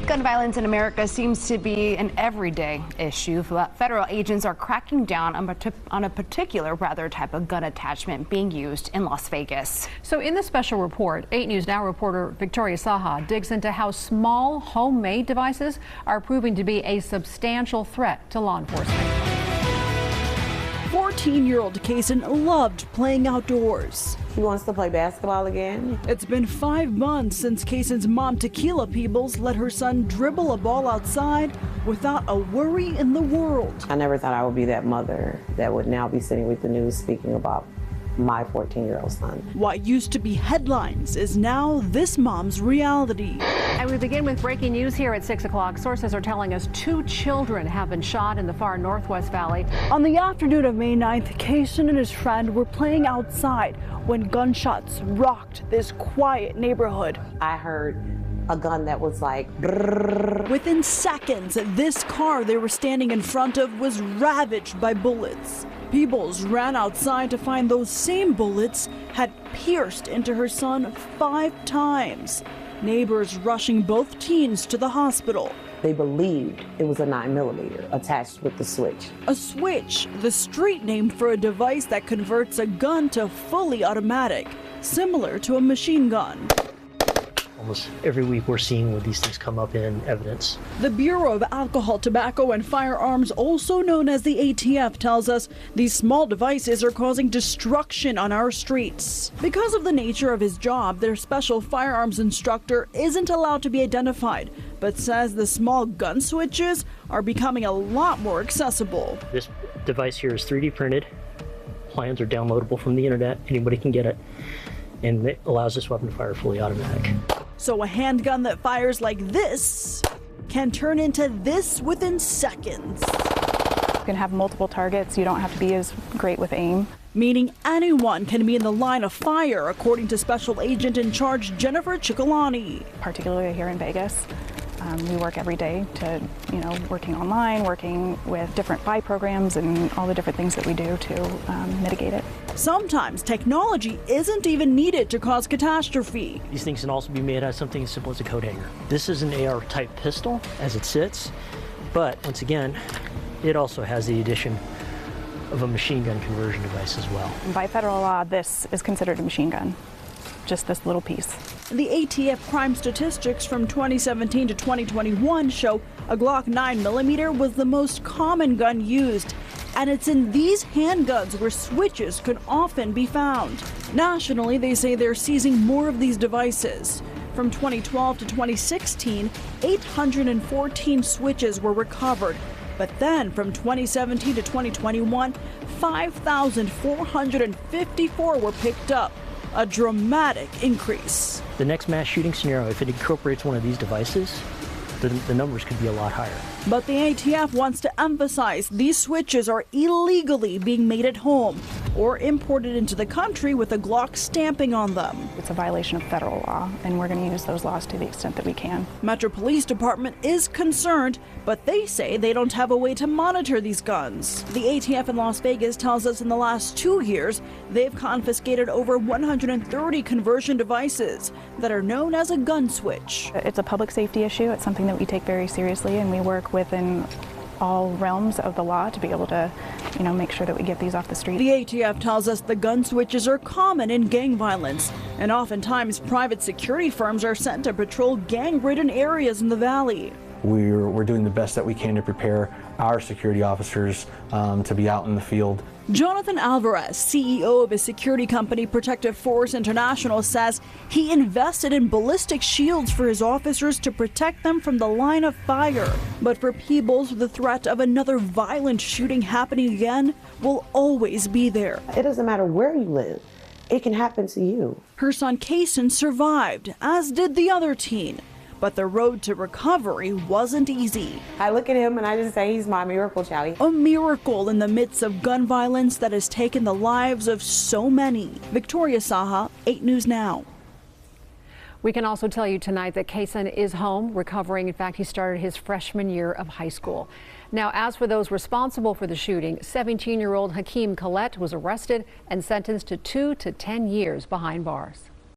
Gun violence in America seems to be an everyday issue. Federal agents are cracking down on a particular type of gun attachment being used in Las Vegas. So in the special report, 8 News Now reporter Victoria Saha digs into how small homemade devices are proving to be a substantial threat to law enforcement. 14-year-old Kaysen loved playing outdoors. He wants to play basketball again. It's been 5 months since Kaysen's mom, Tequila Peebles, let her son dribble a ball outside without a worry in the world. I never thought I would be that mother that would now be sitting with the news speaking about my 14-year-old son. What used to be headlines is now this mom's reality. And we begin with breaking news here at 6 o'clock. Sources are telling us 2 children have been shot in the far Northwest Valley. On the afternoon of May 9th, Kaysen and his friend were playing outside when gunshots rocked this quiet neighborhood. I heard a gun that was like brrr. Within seconds, this car they were standing in front of was ravaged by bullets. Peebles ran outside to find those same bullets had pierced into her son 5 times. Neighbors rushing both teens to the hospital. They believed it was a 9mm attached with the switch. A switch, the street name for a device that converts a gun to fully automatic, similar to a machine gun. Almost every week we're seeing where these things come up in evidence. The Bureau of Alcohol, Tobacco, and Firearms, also known as the ATF, tells us these small devices are causing destruction on our streets. Because of the nature of his job, their special firearms instructor isn't allowed to be identified, but says the small gun switches are becoming a lot more accessible. This device here is 3D printed. Plans are downloadable from the internet. Anybody can get it. And it allows this weapon to fire fully automatic. So a handgun that fires like this can turn into this within seconds. You can have multiple targets. You don't have to be as great with aim. Meaning anyone can be in the line of fire, according to Special Agent in Charge Jennifer Ciccolotti. Particularly here in Vegas. We work every day to, working online, working with different buy programs and all the different things that we do to mitigate it. Sometimes technology isn't even needed to cause catastrophe. These things can also be made out of something as simple as a coat hanger. This is an AR-type pistol as it sits, but once again, it also has the addition of a machine gun conversion device as well. By federal law, this is considered a machine gun, just this little piece. The ATF crime statistics from 2017 to 2021 show a Glock 9mm was the most common gun used, and it's in these handguns where switches can often be found. Nationally, they say they're seizing more of these devices. From 2012 to 2016, 814 switches were recovered. But then from 2017 to 2021, 5,454 were picked up. A dramatic increase. The next mass shooting scenario, if it incorporates one of these devices, the numbers could be a lot higher. But the ATF wants to emphasize these switches are illegally being made at home or imported into the country with a Glock stamping on them. It's a violation of federal law, and we're going to use those laws to the extent that we can. Metro Police Department is concerned, but they say they don't have a way to monitor these guns. The ATF in Las Vegas tells us in the last 2 years, they've confiscated over 130 conversion devices that are known as a gun switch. It's a public safety issue. It's something that we take very seriously, and we work within all realms of the law to be able to, make sure that we get these off the street. The ATF tells us the gun switches are common in gang violence, and oftentimes private security firms are sent to patrol gang-ridden areas in the valley. We're doing the best that we can to prepare our security officers to be out in the field. Jonathan Alvarez, CEO of his security company Protective Force International, says he invested in ballistic shields for his officers to protect them from the line of fire. But for Peebles, the threat of another violent shooting happening again will always be there. It doesn't matter where you live. It can happen to you. Her son Kaysen survived, as did the other teen. But the road to recovery wasn't easy. I look at him and I just say he's my miracle child. A miracle in the midst of gun violence that has taken the lives of so many. Victoria Saha, 8 News Now. We can also tell you tonight that Kaysen is home, recovering. In fact, he started his freshman year of high school. Now, as for those responsible for the shooting, 17-year-old Hakeem Collette was arrested and sentenced to 2 to 10 years behind bars.